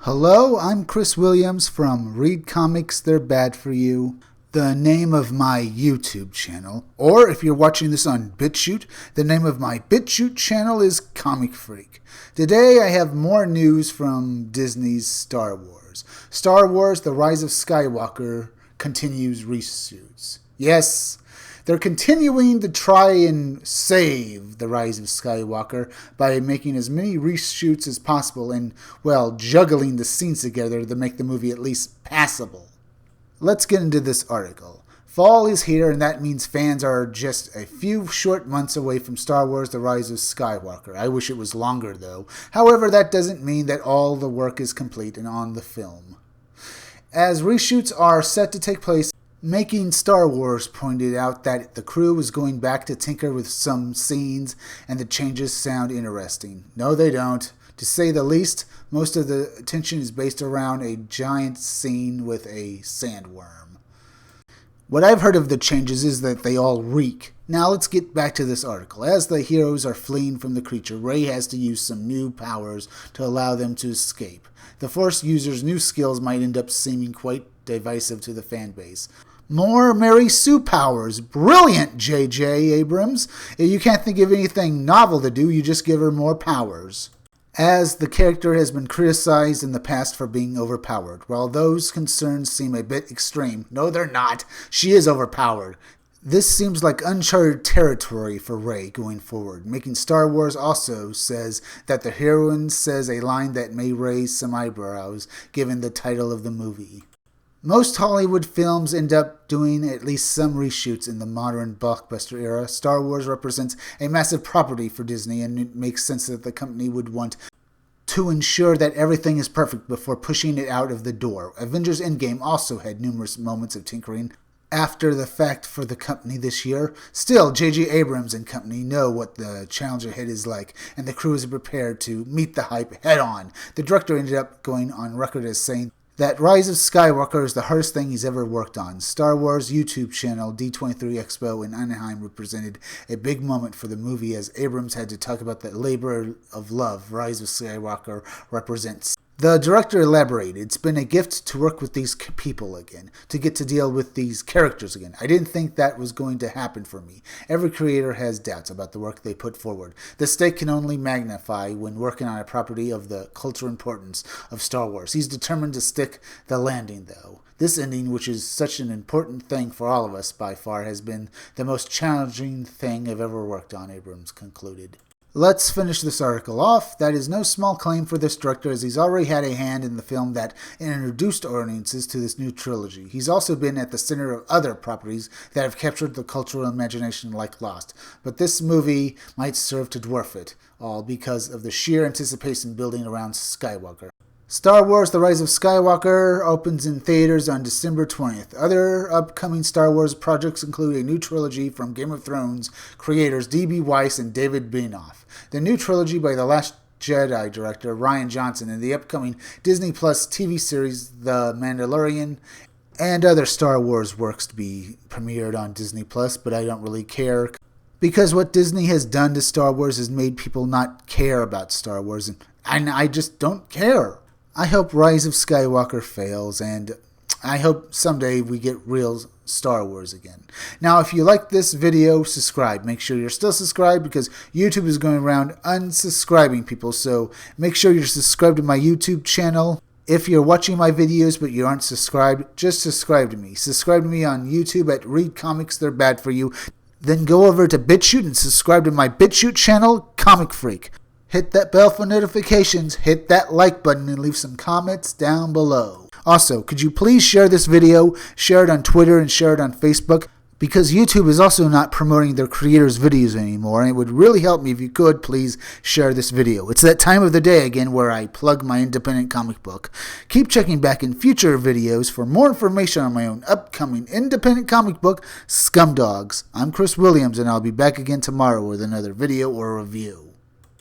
Hello, I'm Chris Williams from Read Comics, They're Bad For You, the name of my YouTube channel. Or if you're watching this on BitChute, the name of my BitChute channel is Comic Freak. Today I have more news from Disney's Star Wars. Star Wars, The Rise of Skywalker continues reshoots. Yes, they're continuing to try and save The Rise of Skywalker by making as many reshoots as possible and, well, juggling the scenes together to make the movie at least passable. Let's get into this article. Fall is here, and that means fans are just a few short months away from Star Wars The Rise of Skywalker. I wish it was longer, though. However, that doesn't mean that all the work is complete and on the film. As reshoots are set to take place, Making Star Wars pointed out that the crew is going back to tinker with some scenes, and the changes sound interesting. No, they don't. To say the least, most of the attention is based around a giant scene with a sandworm. What I've heard of the changes is that they all reek. Now let's get back to this article. As the heroes are fleeing from the creature, Rey has to use some new powers to allow them to escape. The Force user's new skills might end up seeming quite divisive to the fan base. More Mary Sue powers. Brilliant, J.J. Abrams. If you can't think of anything novel to do, you just give her more powers. As the character has been criticized in the past for being overpowered. While those concerns seem a bit extreme, no they're not. She is overpowered. This seems like uncharted territory for Rey going forward. Making Star Wars also says that the heroine says a line that may raise some eyebrows given the title of the movie. Most Hollywood films end up doing at least some reshoots in the modern blockbuster era. Star Wars represents a massive property for Disney, and it makes sense that the company would want to ensure that everything is perfect before pushing it out of the door. Avengers Endgame also had numerous moments of tinkering after the fact for the company this year. Still, J.J. Abrams and company know what the challenge ahead is like, and the crew is prepared to meet the hype head on. The director ended up going on record as saying that Rise of Skywalker is the hardest thing he's ever worked on. Star Wars YouTube channel D23 Expo in Anaheim represented a big moment for the movie as Abrams had to talk about the labor of love Rise of Skywalker represents. The director elaborated, "It's been a gift to work with these people again, to get to deal with these characters again. I didn't think that was going to happen for me. Every creator has doubts about the work they put forward. The stake can only magnify when working on a property of the cultural importance of Star Wars. He's determined to stick the landing, though. This ending, which is such an important thing for all of us by far, has been the most challenging thing I've ever worked on," Abrams concluded. Let's finish this article off. That is no small claim for this director, as he's already had a hand in the film that introduced audiences to this new trilogy. He's also been at the center of other properties that have captured the cultural imagination like Lost. But this movie might serve to dwarf it, all because of the sheer anticipation building around Skywalker. Star Wars The Rise of Skywalker opens in theaters on December 20th. Other upcoming Star Wars projects include a new trilogy from Game of Thrones creators D.B. Weiss and David Benioff, the new trilogy by The Last Jedi director Rian Johnson, and the upcoming Disney Plus TV series The Mandalorian, and other Star Wars works to be premiered on Disney Plus, but I don't really care, because what Disney has done to Star Wars has made people not care about Star Wars, and I just don't care. I hope Rise of Skywalker fails, and I hope someday we get real Star Wars again. Now, if you like this video, subscribe. Make sure you're still subscribed, because YouTube is going around unsubscribing people, so make sure you're subscribed to my YouTube channel. If you're watching my videos but you aren't subscribed, just subscribe to me. Subscribe to me on YouTube at Read Comics, They're Bad For You. Then go over to BitChute and subscribe to my BitChute channel, Comic Freak. Hit that bell for notifications, hit that like button, and leave some comments down below. Also, could you please share this video, share it on Twitter, and share it on Facebook? Because YouTube is also not promoting their creators' videos anymore, and it would really help me if you could please share this video. It's that time of the day again where I plug my independent comic book. Keep checking back in future videos for more information on my own upcoming independent comic book, Scumdogs. I'm Chris Williams, and I'll be back again tomorrow with another video or review.